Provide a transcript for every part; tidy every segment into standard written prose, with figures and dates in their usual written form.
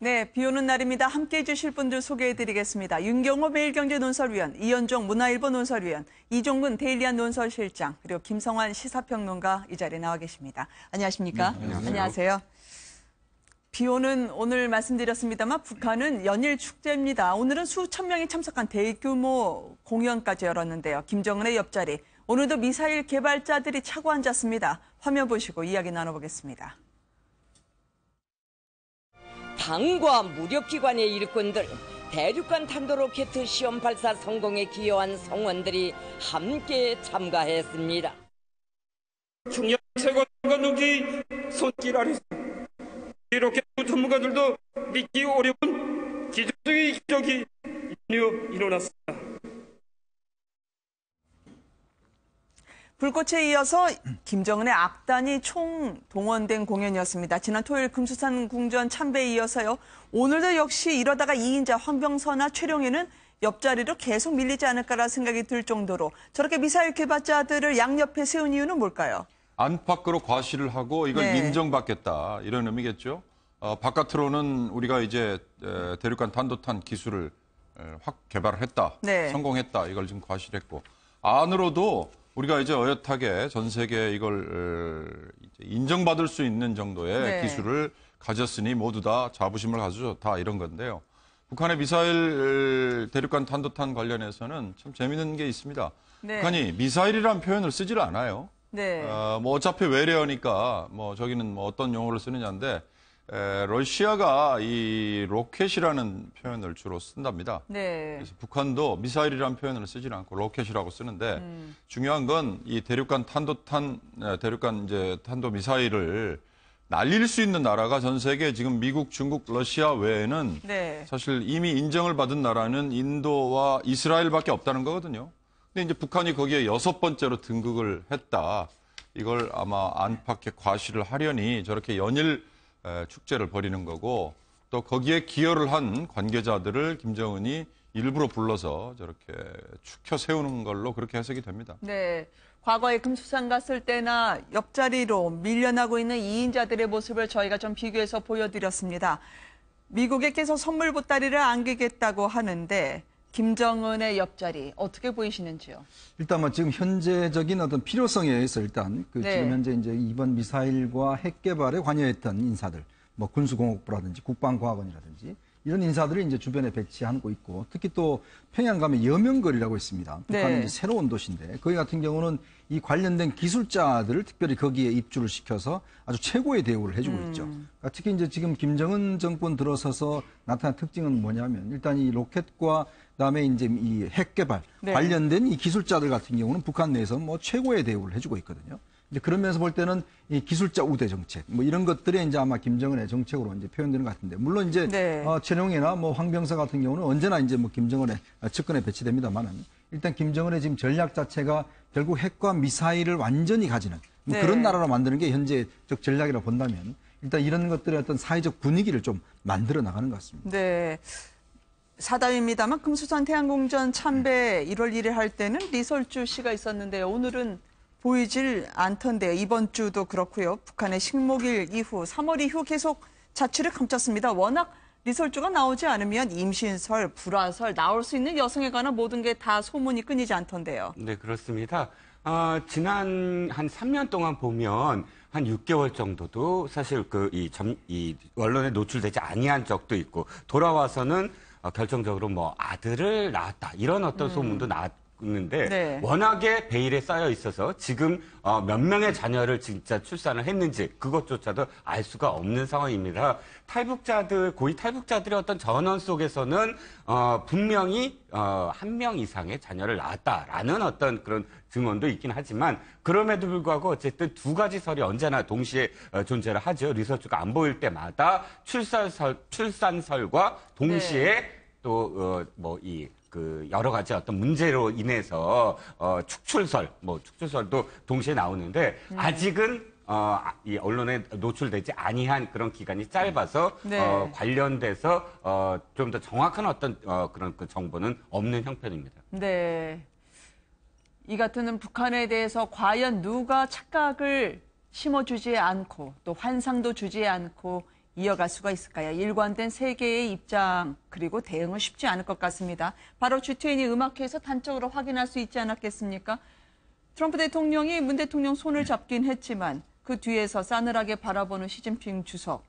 네, 비 오는 날입니다. 함께해 주실 분들 소개해드리겠습니다. 윤경호 매일경제 논설위원, 이현종 문화일보 논설위원, 이종근 데일리안 논설실장, 그리고 김성환 시사평론가 이 자리에 나와 계십니다. 안녕하십니까? 네, 안녕하세요. 안녕하세요. 비 오는 오늘 말씀드렸습니다만 북한은 연일 축제입니다. 오늘은 수천 명이 참석한 대규모 공연까지 열었는데요. 김정은의 옆자리, 오늘도 미사일 개발자들이 차고 앉았습니다. 화면 보시고 이야기 나눠보겠습니다. 당과 무력기관의 일꾼들, 대륙간 탄도로켓 시험 발사 성공에 기여한 성원들이 함께 참가했습니다. 중요한 세관관 동지 손길 아래 이렇게 전문가들도 믿기 어려운 기적의 기적이 일어났습니다. 불꽃에 이어서 김정은의 악단이 총동원된 공연이었습니다. 지난 토요일 금수산 궁전 참배에 이어서요. 오늘도 역시 이러다가 2인자 황병서나 최룡해는 옆자리로 계속 밀리지 않을까라는 생각이 들 정도로 저렇게 미사일 개발자들을 양옆에 세운 이유는 뭘까요? 안팎으로 과시를 하고 이걸 네. 인정받겠다 이런 의미겠죠. 바깥으로는 우리가 이제 대륙간 탄도탄 기술을 확 개발을 했다, 네. 성공했다 이걸 지금 과시를 했고 안으로도 우리가 이제 어엿하게 전 세계에 이걸 이제 인정받을 수 있는 정도의 네. 기술을 가졌으니 모두 다 자부심을 가지고 좋다 이런 건데요. 북한의 미사일 대륙간 탄도탄 관련해서는 참 재미있는 게 있습니다. 네. 북한이 미사일이라는 표현을 쓰지를 않아요. 네. 뭐 어차피 외래어니까 뭐 저기는 뭐 어떤 용어를 쓰느냐인데 러시아가 이 로켓이라는 표현을 주로 쓴답니다. 네. 그래서 북한도 미사일이라는 표현을 쓰지는 않고 로켓이라고 쓰는데 중요한 건 이 대륙간 대륙간 이제 탄도 미사일을 날릴 수 있는 나라가 전 세계 지금 미국, 중국, 러시아 외에는 네. 사실 이미 인정을 받은 나라는 인도와 이스라엘밖에 없다는 거거든요. 근데 이제 북한이 거기에 6번째로 등극을 했다. 이걸 아마 안팎에 과시를 하려니 저렇게 연일 축제를 벌이는 거고 또 거기에 기여를 한 관계자들을 김정은이 일부러 불러서 저렇게 축혀 세우는 걸로 그렇게 해석이 됩니다. 네. 과거에 금수산 갔을 때나 옆자리로 밀려나고 있는 2인자들의 모습을 저희가 좀 비교해서 보여드렸습니다. 미국에 계속 선물 보따리를 안기겠다고 하는데 김정은의 옆자리 어떻게 보이시는지요? 일단 뭐 지금 현재적인 어떤 필요성에 의해서 일단 네. 지금 현재 이제 이번 미사일과 핵 개발에 관여했던 인사들, 뭐 군수공업부라든지 국방과학원이라든지 이런 인사들을 이제 주변에 배치하고 있고 특히 또 평양 가면 여명거리라고 있습니다. 북한은 네. 이제 새로운 도시인데 거기 같은 경우는 이 관련된 기술자들을 특별히 거기에 입주를 시켜서 아주 최고의 대우를 해주고 있죠. 그러니까 특히 이제 지금 김정은 정권 들어서서 나타난 특징은 뭐냐면 일단 이 로켓과 그다음에 이제 이 핵 개발 네. 관련된 이 기술자들 같은 경우는 북한 내에서 뭐 최고의 대우를 해주고 있거든요. 이제 그런 면에서 볼 때는 이 기술자 우대 정책 뭐 이런 것들이 이제 아마 김정은의 정책으로 이제 표현되는 것 같은데 물론 이제 네. 최룡해나 뭐 황병서 같은 경우는 언제나 이제 뭐 김정은의 측근에 배치됩니다만은 일단 김정은의 지금 전략 자체가 결국 핵과 미사일을 완전히 가지는 뭐 네. 그런 나라로 만드는 게 현재적 전략이라고 본다면 일단 이런 것들의 어떤 사회적 분위기를 좀 만들어 나가는 것 같습니다. 네. 사담입니다만 금수산 태양궁전 참배 1월 1일 할 때는 리설주 씨가 있었는데요. 오늘은 보이질 않던데요. 이번 주도 그렇고요. 북한의 식목일 이후 3월 이후 계속 자취를 감췄습니다. 워낙 리설주가 나오지 않으면 임신설, 불화설, 나올 수 있는 여성에 관한 모든 게 다 소문이 끊이지 않던데요. 네, 그렇습니다. 지난 한 3년 동안 보면 한 6개월 정도도 사실 이 언론에 노출되지 아니한 적도 있고 돌아와서는 결정적으로 뭐 아들을 낳았다 이런 어떤 소문도 나왔는데 네. 워낙에 베일에 쌓여 있어서 지금 몇 명의 자녀를 진짜 출산을 했는지 그것조차도 알 수가 없는 상황입니다. 고위 탈북자들의 어떤 전원 속에서는 분명히 한 명 이상의 자녀를 낳았다라는 어떤 그런 증언도 있긴 하지만 그럼에도 불구하고 어쨌든 두 가지 설이 언제나 동시에 존재를 하죠. 리서치가 안 보일 때마다 출산설과 동시에 네. 또 여러 가지 어떤 문제로 인해서 축출설도 동시에 나오는데 아직은 이 언론에 노출되지 아니한 그런 기간이 짧아서 네. 관련돼서 좀 더 정확한 어떤 그런 그 정보는 없는 형편입니다. 네. 이 같은 북한에 대해서 과연 누가 착각을 심어주지 않고 또 환상도 주지 않고 이어갈 수가 있을까요? 일관된 세계의 입장 그리고 대응은 쉽지 않을 것 같습니다. 바로 G20 음악회에서 단적으로 확인할 수 있지 않았겠습니까? 트럼프 대통령이 문 대통령 손을 잡긴 했지만 그 뒤에서 싸늘하게 바라보는 시진핑 주석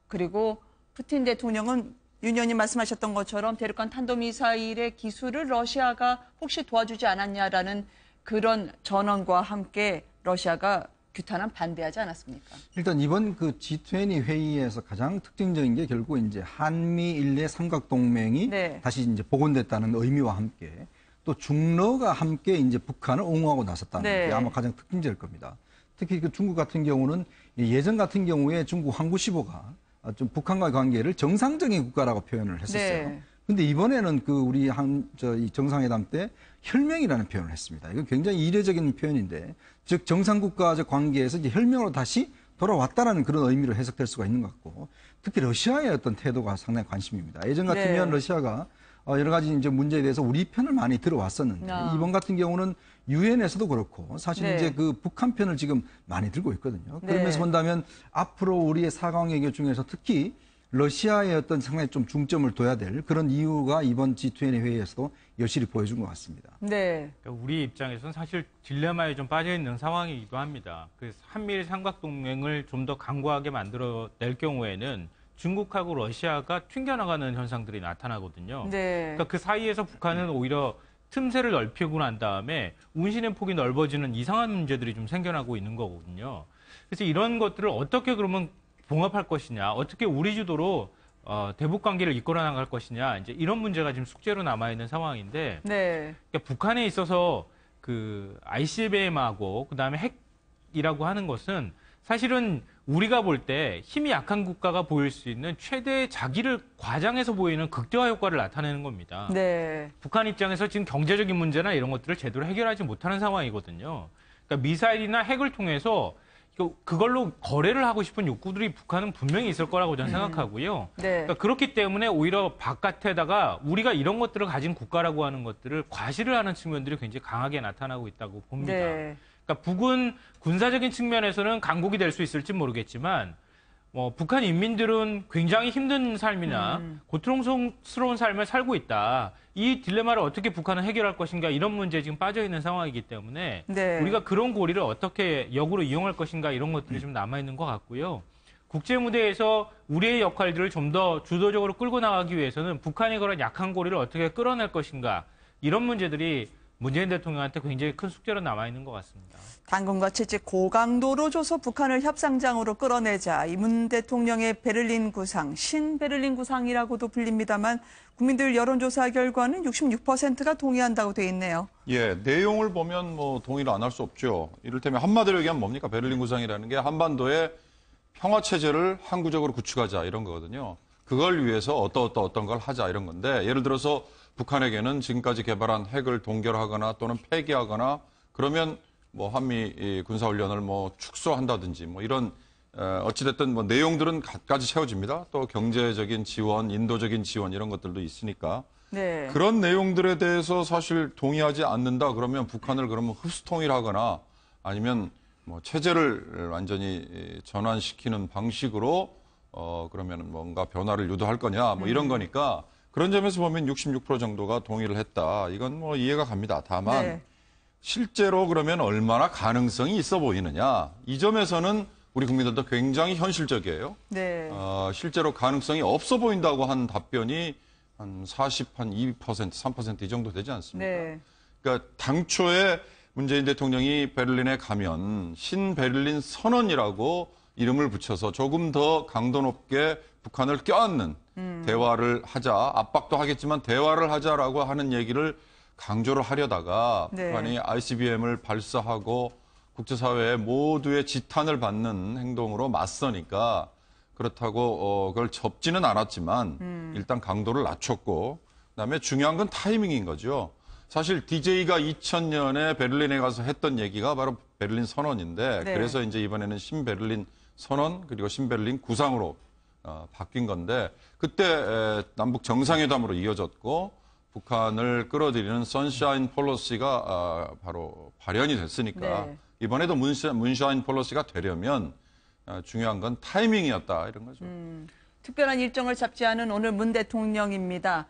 그리고 푸틴 대통령은 윤 의원님 말씀하셨던 것처럼 대륙간 탄도미사일의 기술을 러시아가 혹시 도와주지 않았냐라는 그런 전언과 함께 러시아가 규탄한 반대하지 않았습니까? 일단 이번 그 G20 회의에서 가장 특징적인 게 결국 이제 한미일의 삼각동맹이 네. 다시 이제 복원됐다는 의미와 함께 또 중러가 함께 이제 북한을 옹호하고 나섰다는 네. 게 아마 가장 특징적일 겁니다. 특히 그 중국 같은 경우는 예전 같은 경우에 중국 황구시보가 좀 북한과의 관계를 정상적인 국가라고 표현을 했었어요. 네. 근데 이번에는 그 우리 이 정상회담 때 혈맹이라는 표현을 했습니다. 이건 굉장히 이례적인 표현인데, 즉 정상국가적 관계에서 이제 혈맹으로 다시 돌아왔다라는 그런 의미로 해석될 수가 있는 것 같고, 특히 러시아의 어떤 태도가 상당히 관심입니다. 예전 같으면 네. 러시아가 여러 가지 이제 문제에 대해서 우리 편을 많이 들어왔었는데 이번 같은 경우는 유엔에서도 그렇고 사실 네. 이제 그 북한 편을 지금 많이 들고 있거든요. 네. 그러면서 본다면 앞으로 우리의 4강 외교 중에서 특히 러시아의 어떤 상당히 좀 중점을 둬야 될 그런 이유가 이번 G20 회의에서도 여실히 보여준 것 같습니다. 네. 그러니까 우리 입장에서는 사실 딜레마에 좀 빠져 있는 상황이기도 합니다. 그 한미일 삼각동맹을 좀 더 강고하게 만들어낼 경우에는 중국하고 러시아가 튕겨나가는 현상들이 나타나거든요. 네. 그러니까 그 사이에서 북한은 오히려 틈새를 넓히고 난 다음에 운신의 폭이 넓어지는 이상한 문제들이 좀 생겨나고 있는 거거든요. 그래서 이런 것들을 어떻게 그러면 봉합할 것이냐, 어떻게 우리 주도로 대북 관계를 이끌어 나갈 것이냐, 이제 이런 문제가 지금 숙제로 남아 있는 상황인데, 네. 그러니까 북한에 있어서 그 ICBM하고 그다음에 핵이라고 하는 것은 사실은 우리가 볼 때 힘이 약한 국가가 보일 수 있는 최대의 자기를 과장해서 보이는 극대화 효과를 나타내는 겁니다. 네. 북한 입장에서 지금 경제적인 문제나 이런 것들을 제대로 해결하지 못하는 상황이거든요. 그러니까 미사일이나 핵을 통해서 그걸로 거래를 하고 싶은 욕구들이 북한은 분명히 있을 거라고 저는 생각하고요. 네. 그러니까 그렇기 때문에 오히려 바깥에다가 우리가 이런 것들을 가진 국가라고 하는 것들을 과시를 하는 측면들이 굉장히 강하게 나타나고 있다고 봅니다. 네. 그러니까 북은 군사적인 측면에서는 강국이 될 수 있을지 모르겠지만 북한 인민들은 굉장히 힘든 삶이나 고통스러운 삶을 살고 있다. 이 딜레마를 어떻게 북한은 해결할 것인가 이런 문제에 지금 빠져 있는 상황이기 때문에 네. 우리가 그런 고리를 어떻게 역으로 이용할 것인가 이런 것들이 좀 남아 있는 것 같고요. 국제 무대에서 우리의 역할들을 좀 더 주도적으로 끌고 나가기 위해서는 북한의 그런 약한 고리를 어떻게 끌어낼 것인가 이런 문제들이 문재인 대통령한테 굉장히 큰 숙제로 남아 있는 것 같습니다. 당근과 채찍 고강도로 줘서 북한을 협상장으로 끌어내자. 이 문 대통령의 베를린 구상, 신베를린 구상이라고도 불립니다만 국민들 여론조사 결과는 66%가 동의한다고 돼 있네요. 예, 내용을 보면 뭐 동의를 안 할 수 없죠. 이를테면 한마디로 얘기하면 뭡니까? 베를린 구상이라는 게 한반도의 평화 체제를 항구적으로 구축하자 이런 거거든요. 그걸 위해서 어떤 걸 하자 이런 건데 예를 들어서 북한에게는 지금까지 개발한 핵을 동결하거나 또는 폐기하거나 그러면 뭐 한미 군사훈련을 뭐 축소한다든지 뭐 이런 어찌됐든 뭐 내용들은 갖가지 채워집니다. 또 경제적인 지원, 인도적인 지원 이런 것들도 있으니까 네. 그런 내용들에 대해서 사실 동의하지 않는다 그러면 북한을 그러면 흡수통일하거나 아니면 뭐 체제를 완전히 전환시키는 방식으로 그러면 뭔가 변화를 유도할 거냐 뭐 이런 거니까 그런 점에서 보면 66% 정도가 동의를 했다. 이건 뭐 이해가 갑니다. 다만 네. 실제로 그러면 얼마나 가능성이 있어 보이느냐. 이 점에서는 우리 국민들도 굉장히 현실적이에요. 네. 실제로 가능성이 없어 보인다고 한 답변이 한 2%, 3% 이 정도 되지 않습니까? 네. 그러니까 당초에 문재인 대통령이 베를린에 가면 신베를린 선언이라고 이름을 붙여서 조금 더 강도 높게 북한을 껴안는 대화를 하자, 압박도 하겠지만 대화를 하자라고 하는 얘기를 강조를 하려다가 네. 북한이 ICBM을 발사하고 국제사회의 모두의 지탄을 받는 행동으로 맞서니까 그렇다고 그걸 접지는 않았지만 일단 강도를 낮췄고 그다음에 중요한 건 타이밍인 거죠. 사실 DJ가 2000년에 베를린에 가서 했던 얘기가 바로 베를린 선언인데 네. 그래서 이제 이번에는 신베를린 선언 그리고 신베를린 구상으로 바뀐 건데 그때 남북 정상회담으로 이어졌고 북한을 끌어들이는 선샤인 폴리시가 바로 발현이 됐으니까 네. 이번에도 문샤인 폴리시가 되려면 중요한 건 타이밍이었다 이런 거죠. 특별한 일정을 잡지 않은 오늘 문 대통령입니다.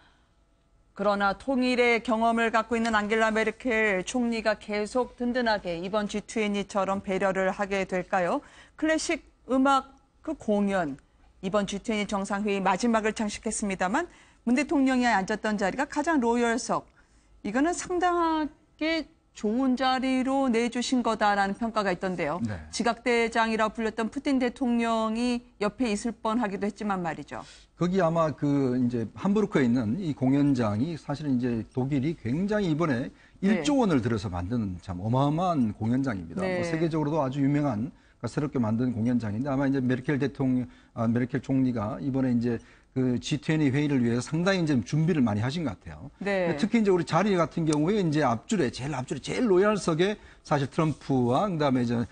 그러나 통일의 경험을 갖고 있는 앙겔라 메르켈 총리가 계속 든든하게 이번 G20처럼 배려를 하게 될까요? 클래식 음악 그 공연, 이번 G20 정상회의 마지막을 장식했습니다만 문 대통령이 앉았던 자리가 가장 로열석, 이거는 상당하게 좋은 자리로 내주신 거다라는 평가가 있던데요. 네. 지각대장이라 불렸던 푸틴 대통령이 옆에 있을 뻔하기도 했지만 말이죠. 거기 아마 그 이제 함부르크에 있는 이 공연장이 사실은 이제 독일이 굉장히 이번에 네. 1조 원을 들여서 만드는 참 어마어마한 공연장입니다. 네. 뭐 세계적으로도 아주 유명한 새롭게 만든 공연장인데 아마 이제 메르켈 메르켈 총리가 이번에 이제 그 G20 회의를 위해서 상당히 이제 준비를 많이 하신 것 같아요. 네. 특히 이제 우리 자리 같은 경우에 이제 제일 로얄석에 사실 트럼프와 그다음에 이제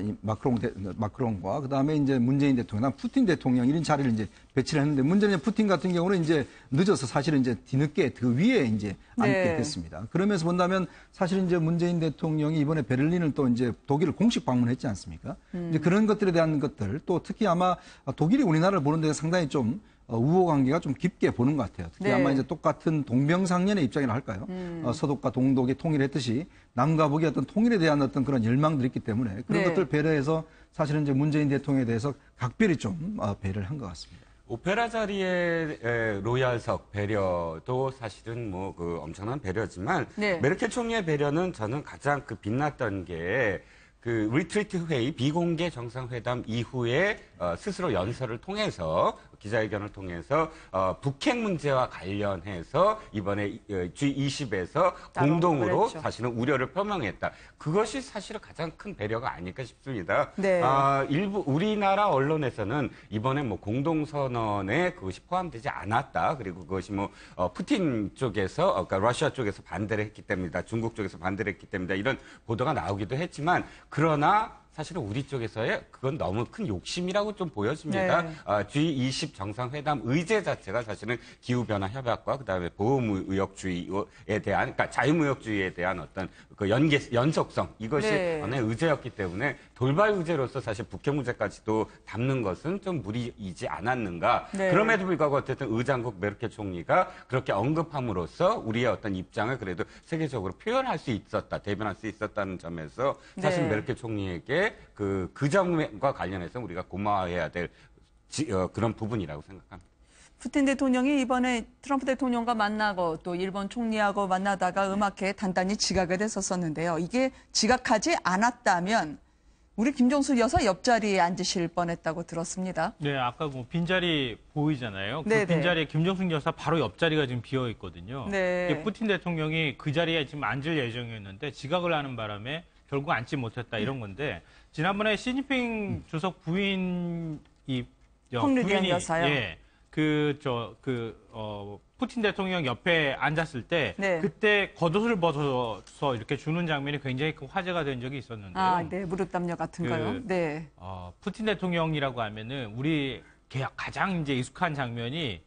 이 마크롱과 그다음에 이제 문재인 대통령, 푸틴 대통령 이런 자리를 이제 배치를 했는데 문제는 푸틴 같은 경우는 이제 늦어서 사실은 이제 뒤늦게 그 위에 이제 앉게 네. 됐습니다. 그러면서 본다면 사실 이제 문재인 대통령이 이번에 베를린을 또 이제 독일을 공식 방문했지 않습니까? 이제 그런 것들에 대한 것들 또 특히 아마 독일이 우리나라를 보는 데 상당히 좀 우호 관계가 좀 깊게 보는 것 같아요. 특히 네. 아마 이제 똑같은 동병상련의 입장이라 할까요? 서독과 동독이 통일했듯이 남과 북의 어떤 통일에 대한 어떤 그런 열망들이 있기 때문에 그런 네. 것들 배려해서 사실은 이제 문재인 대통령에 대해서 각별히 좀 배려를 한 것 같습니다. 오페라 자리의 로얄석 배려도 사실은 뭐 그 엄청난 배려지만 네. 메르켈 총리의 배려는 저는 가장 그 빛났던 게 그 리트리트 회의 비공개 정상회담 이후에 스스로 연설을 통해서 기자회견을 통해서 북핵 문제와 관련해서 이번에 G20에서 공동으로 그랬죠. 사실은 우려를 표명했다. 그것이 사실은 가장 큰 배려가 아닐까 싶습니다. 네. 일부 우리나라 언론에서는 이번에 뭐 공동선언에 그것이 포함되지 않았다. 그리고 그것이 뭐 푸틴 쪽에서 그러니까 러시아 쪽에서 반대를 했기 때문이다. 중국 쪽에서 반대를 했기 때문이다. 이런 보도가 나오기도 했지만 그러나 사실은 우리 쪽에서의 그건 너무 큰 욕심이라고 좀 보여집니다. 네. G20 정상회담 의제 자체가 사실은 기후변화 협약과 그다음에 보호무역주의에 대한, 그러니까 자유무역주의에 대한 어떤 그 연속성 이것이 네. 하나의 의제였기 때문에 돌발 의제로서 사실 북핵 문제까지도 담는 것은 좀 무리이지 않았는가. 네. 그럼에도 불구하고 어쨌든 의장국 메르켈 총리가 그렇게 언급함으로써 우리의 어떤 입장을 그래도 세계적으로 표현할 수 있었다, 대변할 수 있었다는 점에서 사실 네. 메르켈 총리에게 그 점과 관련해서 우리가 고마워해야 될 그런 부분이라고 생각합니다. 푸틴 대통령이 이번에 트럼프 대통령과 만나고 또 일본 총리하고 만나다가 음악회에 단단히 지각을 했었는데요. 이게 지각하지 않았다면 우리 김정숙 여사 옆자리에 앉으실 뻔했다고 들었습니다. 네, 아까 뭐 빈자리 보이잖아요. 그 네네. 빈자리에 김정숙 여사 바로 옆자리가 지금 비어 있거든요. 네. 이게 푸틴 대통령이 그 자리에 지금 앉을 예정이었는데 지각을 하는 바람에 결국 앉지 못했다 이런 건데 지난번에 시진핑 주석 부인 홍르디안 여사요? 예, 푸틴 대통령 옆에 앉았을 때 네. 그때 겉옷을 벗어서 이렇게 주는 장면이 굉장히 큰 화제가 된 적이 있었는데요. 아, 네, 무릎 담요 같은가요? 네. 푸틴 대통령이라고 하면은 우리 가장 이제 익숙한 장면이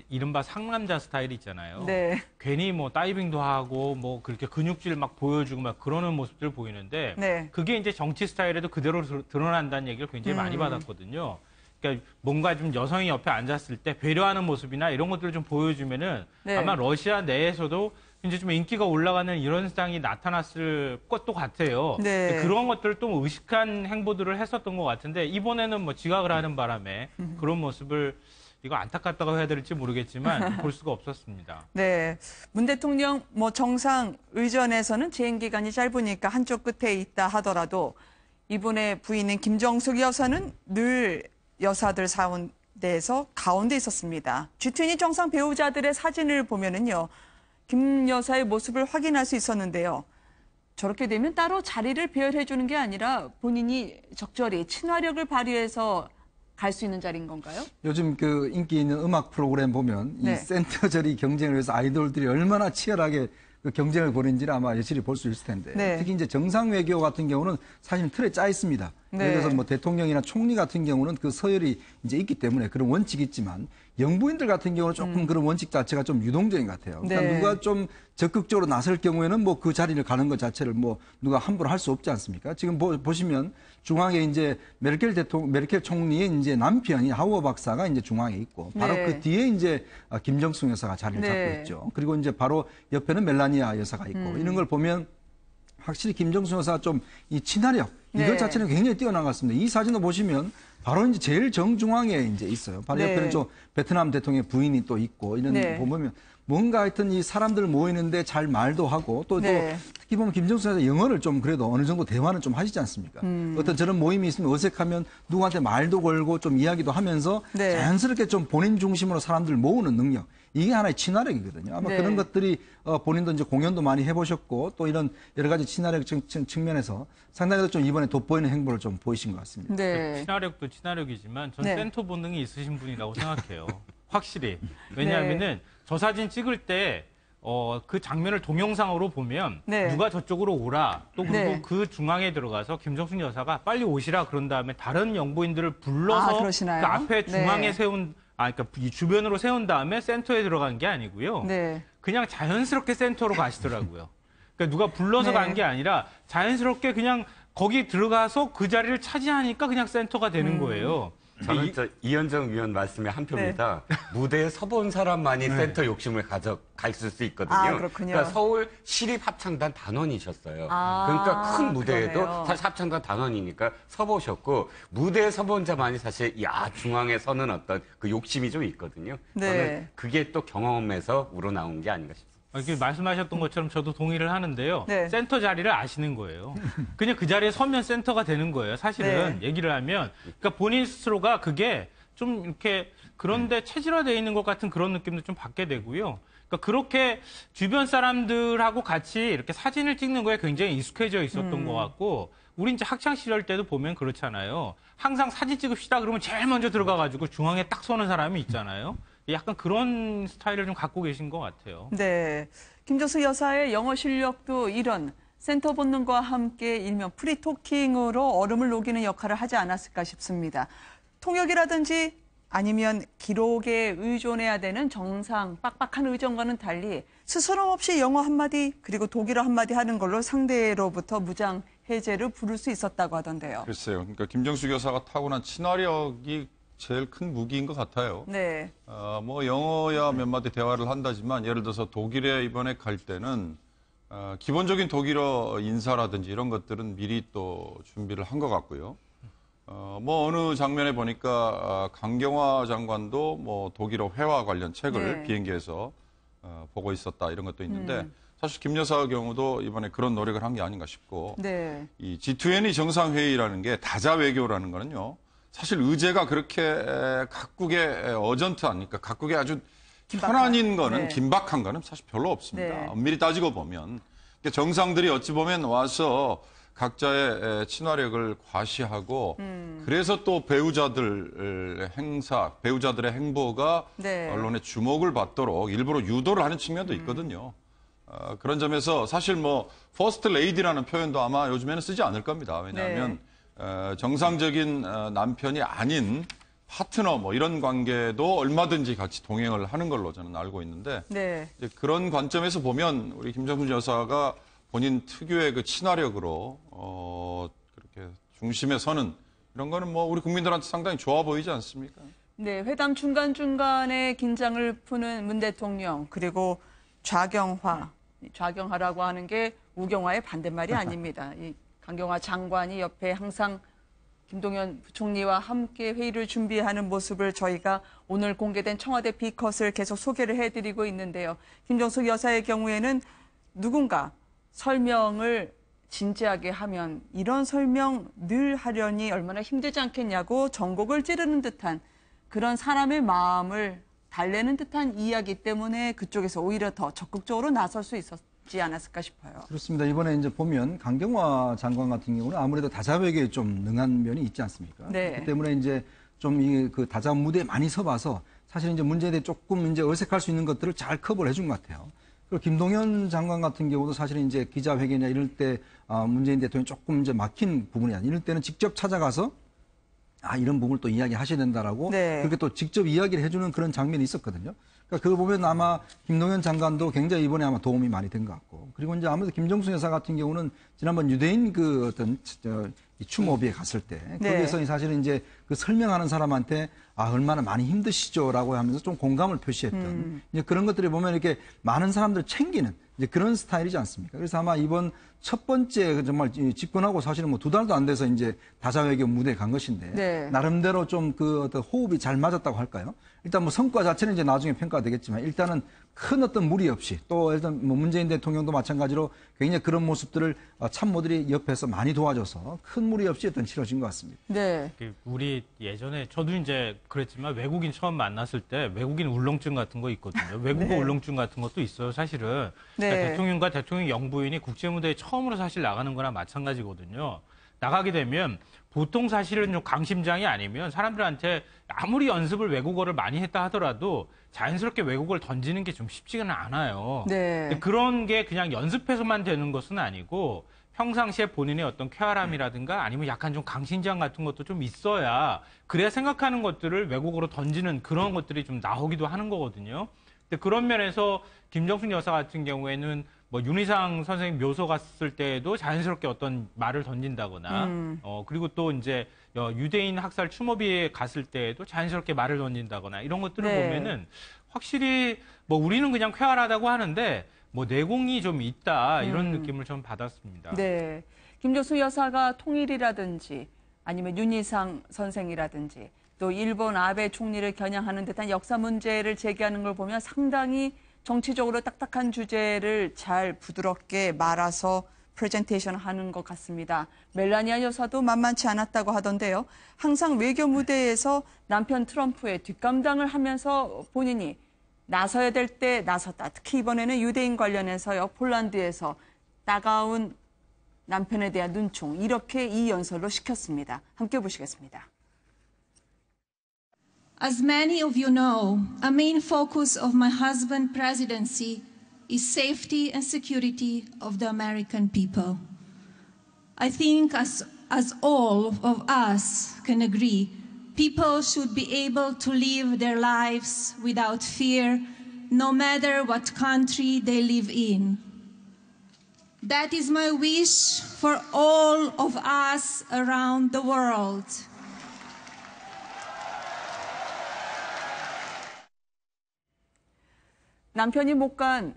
이른바 상남자 스타일 있잖아요. 네. 괜히 뭐 다이빙도 하고 뭐 그렇게 근육질 막 보여주고 막 그러는 모습들 보이는데 네. 그게 이제 정치 스타일에도 그대로 드러난다는 얘기를 굉장히 많이 받았거든요. 그러니까 뭔가 좀 여성이 옆에 앉았을 때 배려하는 모습이나 이런 것들을 좀 보여주면은 네. 아마 러시아 내에서도 이제 좀 인기가 올라가는 이런 현상이 나타났을 것도 같아요. 네. 그런 것들을 또 의식한 행보들을 했었던 것 같은데 이번에는 뭐 지각을 하는 바람에 그런 모습을 이거 안타깝다고 해야 될지 모르겠지만 볼 수가 없었습니다. 네. 문 대통령 뭐 정상 의전에서는 재임 기간이 짧으니까 한쪽 끝에 있다 하더라도 이분의 부인인 김정숙 여사는 늘 여사들 가운데에서 가운데 있었습니다. G20 정상 배우자들의 사진을 보면은요. 김 여사의 모습을 확인할 수 있었는데요. 저렇게 되면 따로 자리를 배열해 주는 게 아니라 본인이 적절히 친화력을 발휘해서 갈 수 있는 자리인 건가요? 요즘 그 인기 있는 음악 프로그램 보면 네. 이 센터절이 경쟁을 해서 아이돌들이 얼마나 치열하게 그 경쟁을 벌이는지를 아마 여실히 볼 수 있을 텐데 네. 특히 이제 정상 외교 같은 경우는 사실 틀에 짜 있습니다. 네. 예를 들어서 뭐 대통령이나 총리 같은 경우는 그 서열이 이제 있기 때문에 그런 원칙이 있지만 영부인들 같은 경우는 조금 그런 원칙 자체가 좀 유동적인 것 같아요. 그러니까 네. 누가 좀 적극적으로 나설 경우에는 뭐 그 자리를 가는 것 자체를 뭐 누가 함부로 할 수 없지 않습니까? 지금 보시면 중앙에 이제 메르켈 총리의 이제 남편이 하우어 박사가 이제 중앙에 있고 바로 네. 그 뒤에 이제 김정숙 여사가 자리를 네. 잡고 있죠. 그리고 이제 바로 옆에는 멜라니아 여사가 있고 이런 걸 보면 확실히 김정숙 여사 좀 이 친화력 네. 이것 자체는 굉장히 뛰어난 것 같습니다. 이 사진을 보시면 바로 이제 제일 정중앙에 이제 있어요. 바로 네. 옆에는 좀 베트남 대통령의 부인이 또 있고 이런 네. 거 보면 뭔가 하여튼 이 사람들 모이는데 잘 말도 하고 또 네. 특히 보면 김정숙 여사 영어를 좀 그래도 어느 정도 대화는 좀 하시지 않습니까? 어떤 저런 모임이 있으면 어색하면 누구한테 말도 걸고 좀 이야기도 하면서 네. 자연스럽게 좀 본인 중심으로 사람들 모으는 능력. 이게 하나의 친화력이거든요. 아마 네. 그런 것들이 본인도 이제 공연도 많이 해보셨고 또 이런 여러 가지 친화력 측면에서 상당히 좀 이번에 돋보이는 행보를 좀 보이신 것 같습니다. 네. 친화력도 친화력이지만 전 네. 센터 본능이 있으신 분이라고 생각해요. 확실히. 왜냐하면은 저 사진 찍을 때 그 장면을 동영상으로 보면 네. 누가 저쪽으로 오라 또 그리고 네. 그 중앙에 들어가서 김정숙 여사가 빨리 오시라 그런 다음에 다른 영부인들을 아, 불러서 그러시나요? 그 앞에 중앙에 네. 세운 그러니까 이 주변으로 세운 다음에 센터에 들어간 게 아니고요. 네. 그냥 자연스럽게 센터로 가시더라고요. 그러니까 누가 불러서 네. 간 게 아니라 자연스럽게 그냥 거기 들어가서 그 자리를 차지하니까 그냥 센터가 되는 거예요. 저는 이현정 위원 말씀에 한 표입니다. 무대에 서본 사람만이 센터 욕심을 가져갈 수 있거든요. 아, 그렇군요. 그러니까 서울 시립합창단 단원이셨어요. 아, 그러니까 큰 무대에도 그러네요. 사실 합창단 단원이니까 서보셨고 무대에 서본 자만이 사실 중앙에 서는 어떤 그 욕심이 좀 있거든요. 네. 저는 그게 또 경험에서 우러나온 게 아닌가 싶습니다. 이렇게 말씀하셨던 것처럼 저도 동의를 하는데요. 네. 센터 자리를 아시는 거예요. 그냥 그 자리에 서면 센터가 되는 거예요. 사실은 네. 얘기를 하면 그러니까 본인 스스로가 그게 좀 이렇게 그런데 체질화되어 있는 것 같은 그런 느낌도 좀 받게 되고요. 그러니까 그렇게 주변 사람들하고 같이 이렇게 사진을 찍는 거에 굉장히 익숙해져 있었던 것 같고 우리 이제 학창 시절 때도 보면 그렇잖아요. 항상 사진 찍읍시다 그러면 제일 먼저 들어가가지고 중앙에 딱 서는 사람이 있잖아요. 약간 그런 스타일을 좀 갖고 계신 것 같아요. 네. 김정숙 여사의 영어 실력도 이런 센터 본능과 함께 일명 프리토킹으로 얼음을 녹이는 역할을 하지 않았을까 싶습니다. 통역이라든지 아니면 기록에 의존해야 되는 정상, 빡빡한 의전과는 달리 스스럼 없이 영어 한마디 그리고 독일어 한마디 하는 걸로 상대로부터 무장 해제를 부를 수 있었다고 하던데요. 글쎄요. 그러니까 김정숙 여사가 타고난 친화력이 제일 큰 무기인 것 같아요. 네. 뭐 영어야 몇 마디 대화를 한다지만 예를 들어서 독일에 이번에 갈 때는 기본적인 독일어 인사라든지 이런 것들은 미리 또 준비를 한 것 같고요. 뭐 어느 장면에 보니까 강경화 장관도 뭐 독일어 회화 관련 책을 네. 비행기에서 보고 있었다 이런 것도 있는데 사실 김 여사의 경우도 이번에 그런 노력을 한 게 아닌가 싶고 네. 이 G20 정상회의라는 게 다자 외교라는 거는요. 사실 의제가 그렇게 각국의 어전트 아닙니까? 각국의 아주 현안인 거는 네. 긴박한 거는 사실 별로 없습니다. 네. 엄밀히 따지고 보면 정상들이 어찌 보면 와서 각자의 친화력을 과시하고 그래서 또 배우자들의 행사, 배우자들의 행보가 네. 언론의 주목을 받도록 일부러 유도를 하는 측면도 있거든요. 그런 점에서 사실 뭐 퍼스트 레이디라는 표현도 아마 요즘에는 쓰지 않을 겁니다. 왜냐하면 정상적인 남편이 아닌 파트너 뭐 이런 관계도 얼마든지 같이 동행을 하는 걸로 저는 알고 있는데 네. 이제 그런 관점에서 보면 우리 김정숙 여사가 본인 특유의 그 친화력으로 그렇게 중심에 서는 이런 거는 뭐 우리 국민들한테 상당히 좋아 보이지 않습니까? 네, 회담 중간중간에 긴장을 푸는 문 대통령 그리고 좌경화라고 하는 게 우경화의 반대말이 아닙니다. 이 강경화 장관이 옆에 항상 김동연 부총리와 함께 회의를 준비하는 모습을 저희가 오늘 공개된 청와대 B컷을 계속 소개를 해드리고 있는데요. 김정숙 여사의 경우에는 누군가 설명을 진지하게 하면 이런 설명 늘 하려니 얼마나 힘들지 않겠냐고 전곡을 찌르는 듯한 그런 사람의 마음을 달래는 듯한 이야기 때문에 그쪽에서 오히려 더 적극적으로 나설 수 있었지 않았을까 싶어요. 그렇습니다. 이번에 이제 보면 강경화 장관 같은 경우는 아무래도 다자외교에 좀 능한 면이 있지 않습니까? 네. 그렇기 때문에 이제 좀 이 그 다자 무대에 많이 서봐서 사실 이제 문제에 대해 조금 이제 어색할 수 있는 것들을 잘 커버를 해준 것 같아요. 그리고 김동연 장관 같은 경우도 사실 이제 기자회견이나 이럴 때 문재인 대통령이 조금 이제 막힌 부분이 아니라 이럴 때는 직접 찾아가서 이런 부분을 또 이야기하셔야 된다라고 네. 그렇게 또 직접 이야기를 해주는 그런 장면이 있었거든요. 그러니까 그거 보면 아마 김동연 장관도 굉장히 이번에 아마 도움이 많이 된 것 같고, 그리고 이제 아무래도 김정숙 여사 같은 경우는 지난번 유대인 그 어떤 이 추모비에 갔을 때 네. 거기에서 사실은 이제 그 설명하는 사람한테 얼마나 많이 힘드시죠라고 하면서 좀 공감을 표시했던 이제 그런 것들이 보면 이렇게 많은 사람들 챙기는 이제 그런 스타일이지 않습니까? 그래서 아마 이번 첫 번째 정말 집권하고 사실은 뭐 2달도 안 돼서 이제 다자외교 무대에 간 것인데 네. 나름대로 좀 그 어떤 호흡이 잘 맞았다고 할까요? 일단 뭐 성과 자체는 이제 나중에 평가가 되겠지만 일단은 큰 어떤 무리 없이 또 일단 뭐 문재인 대통령도 마찬가지로 굉장히 그런 모습들을 참모들이 옆에서 많이 도와줘서 큰 무리 없이 일단 치러진 것 같습니다. 네. 우리 예전에 저도 이제 그랬지만 외국인 처음 만났을 때 외국인 울렁증 같은 거 있거든요. 외국어 네. 울렁증 같은 것도 있어요, 사실은. 네. 그러니까 대통령과 대통령 영부인이 국제무대에 처음으로 사실 나가는 거나 마찬가지거든요. 나가게 되면 보통 사실은 좀 강심장이 아니면 사람들한테 아무리 연습을 외국어를 많이 했다 하더라도 자연스럽게 외국어를 던지는 게 좀 쉽지는 않아요. 네. 근데 그런 게 그냥 연습해서만 되는 것은 아니고 평상시에 본인의 어떤 쾌활함이라든가 아니면 약간 좀 강심장 같은 것도 좀 있어야 그래야 생각하는 것들을 외국어로 던지는 그런 것들이 좀 나오기도 하는 거거든요. 근데 그런 면에서 김정숙 여사 같은 경우에는 뭐 윤희상 선생님 묘소 갔을 때에도 자연스럽게 어떤 말을 던진다거나 그리고 또 이제 유대인 학살 추모비에 갔을 때에도 자연스럽게 말을 던진다거나 이런 것들을 네. 보면은 확실히 뭐 우리는 그냥 쾌활하다고 하는데 뭐 내공이 좀 있다 이런 느낌을 좀 받았습니다. 네. 김정숙 여사가 통일이라든지 아니면 윤희상 선생이라든지 또 일본 아베 총리를 겨냥하는 듯한 역사 문제를 제기하는 걸 보면 상당히 정치적으로 딱딱한 주제를 잘 부드럽게 말아서 프레젠테이션 하는 것 같습니다. 멜라니아 여사도 만만치 않았다고 하던데요. 항상 외교 무대에서 남편 트럼프의 뒷감당을 하면서 본인이 나서야 될 때 나섰다. 특히 이번에는 유대인 관련해서요. 폴란드에서 따가운 남편에 대한 눈총 이렇게 이 연설로 시켰습니다. 함께 보시겠습니다. As many of you know, a main focus of my husband's presidency is safety and security of the American people. I think as all of us can agree, people should be able to live their lives without fear, no matter what country they live in. That is my wish for all of us around the world. 남편이 못 간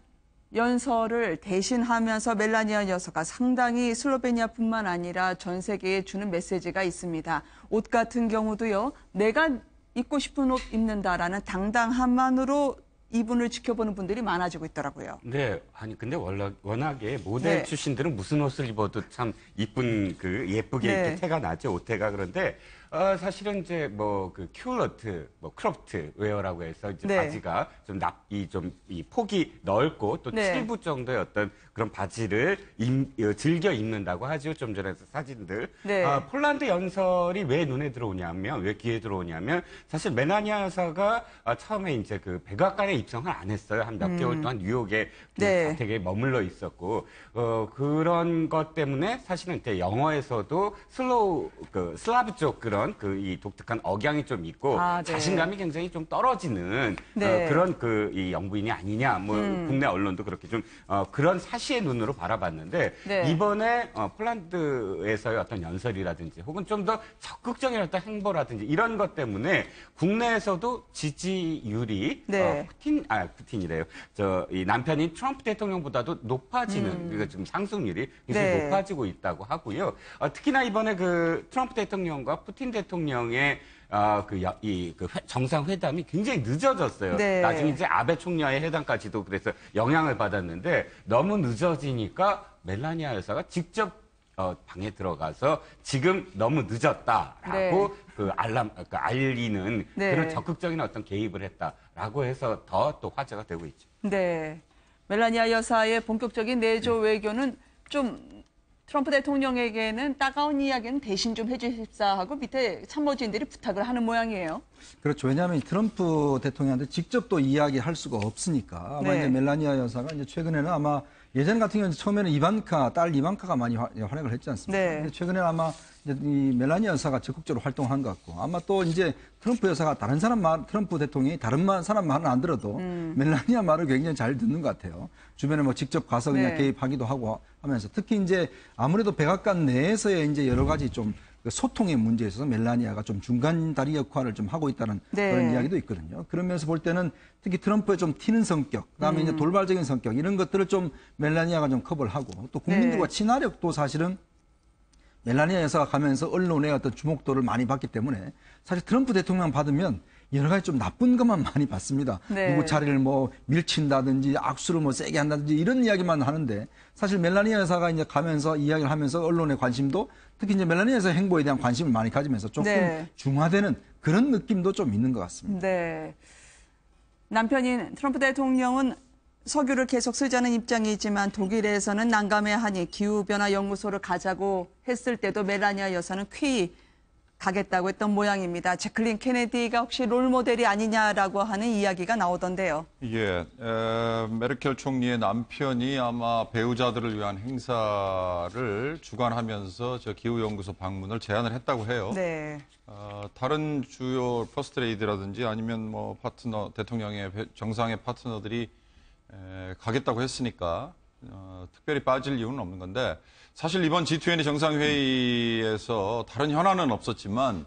연설을 대신하면서 멜라니아 여사가 상당히 슬로베니아뿐만 아니라 전 세계에 주는 메시지가 있습니다. 옷 같은 경우도요. 내가 입고 싶은 옷 입는다라는 당당함만으로 이분을 지켜보는 분들이 많아지고 있더라고요. 네, 아니 근데 워낙에 모델 네. 출신들은 무슨 옷을 입어도 참 이쁜 예쁘게 네. 이렇게 태가 나죠, 옷태가. 그런데 사실은 이제 뭐 그 큐러트, 뭐 크롭트 웨어라고 해서 이제 네. 바지가 이 폭이 넓고 또 네. 7부 정도의 어떤 그런 바지를 즐겨 입는다고 하죠. 좀 전에 사진들. 네. 폴란드 연설이 왜 눈에 들어오냐면, 왜 귀에 들어오냐면, 사실 멜라니아 여사가 처음에 이제 그 백악관에 입성을 안 했어요. 한 몇 개월 동안 뉴욕에 네. 자택에 머물러 있었고, 그런 것 때문에 사실은 이제 영어에서도 슬라브 쪽 그런 이 독특한 억양이 좀 있고, 네. 자신감이 굉장히 좀 떨어지는 네. 그런 이 영부인이 아니냐. 뭐 국내 언론도 그렇게 좀 그런 사시의 눈으로 바라봤는데 네. 이번에 폴란드에서의 어떤 연설이라든지 혹은 좀 더 적극적인 어떤 행보라든지 이런 것 때문에 국내에서도 지지율이 네. 푸틴이래요. 이 남편인 트럼프 대통령보다도 높아지는 그러니까 지금 상승률이 굉장히 네. 높아지고 있다고 하고요. 특히나 이번에 그 트럼프 대통령과 푸틴 대통령의 정상회담이 굉장히 늦어졌어요. 네. 나중에 이제 아베 총리와의 회담까지도 그래서 영향을 받았는데 너무 늦어지니까 멜라니아 여사가 직접 방에 들어가서 지금 너무 늦었다라고 알리는 네. 그런 적극적인 어떤 개입을 했다라고 해서 더 또 화제가 되고 있죠. 네. 멜라니아 여사의 본격적인 내조 외교는 좀 트럼프 대통령에게는 따가운 이야기는 대신 좀 해주십사 하고 밑에 참모진들이 부탁을 하는 모양이에요. 그렇죠. 왜냐하면 트럼프 대통령한테 직접 또 이야기할 수가 없으니까 아마 네. 이제 멜라니아 여사가 이제 최근에는 아마 예전 같은 경우는 처음에는 딸 이반카가 많이 활약을 했지 않습니까? 네. 근데 최근에는 아마 이제 이 멜라니아 여사가 적극적으로 활동한 것 같고 아마 또 이제 트럼프 여사가 다른 사람 말, 트럼프 대통령이 다른 사람 말은 안 들어도 멜라니아 말을 굉장히 잘 듣는 것 같아요. 주변에 뭐 직접 가서 그냥 네. 개입하기도 하고 하면서 특히 이제 아무래도 백악관 내에서의 이제 여러 가지 좀 소통의 문제에 있어서 멜라니아가 좀 중간 다리 역할을 좀 하고 있다는 네. 그런 이야기도 있거든요. 그러면서 볼 때는 특히 트럼프의 좀 튀는 성격, 그다음에 이제 돌발적인 성격 이런 것들을 좀 멜라니아가 좀 커버를 하고 또 국민들과 네. 친화력도 사실은 멜라니아 여사가 가면서 언론의 어떤 주목도를 많이 받기 때문에 사실 트럼프 대통령 받으면 여러 가지 좀 나쁜 것만 많이 받습니다. 네. 누구 자리를 뭐 밀친다든지 악수를 뭐 세게 한다든지 이런 이야기만 하는데 사실 멜라니아 여사가 이제 가면서 이야기를 하면서 언론의 관심도 특히 이제 멜라니아 여사 행보에 대한 관심을 많이 가지면서 조금 네. 중화되는 그런 느낌도 좀 있는 것 같습니다. 네. 남편인 트럼프 대통령은 석유를 계속 쓰자는 입장이지만 독일에서는 난감해하니 기후변화 연구소를 가자고 했을 때도 멜라니아 여사는 쾌히 가겠다고 했던 모양입니다. 제클린 케네디가 혹시 롤모델이 아니냐라고 하는 이야기가 나오던데요. 예, 메르켈 총리의 남편이 아마 배우자들을 위한 행사를 주관하면서 저 기후연구소 방문을 제안을 했다고 해요. 네. 다른 주요 퍼스트레이드라든지 아니면 뭐 파트너, 대통령의 정상의 파트너들이 가겠다고 했으니까 특별히 빠질 이유는 없는 건데 사실 이번 G20 정상회의에서 다른 현안은 없었지만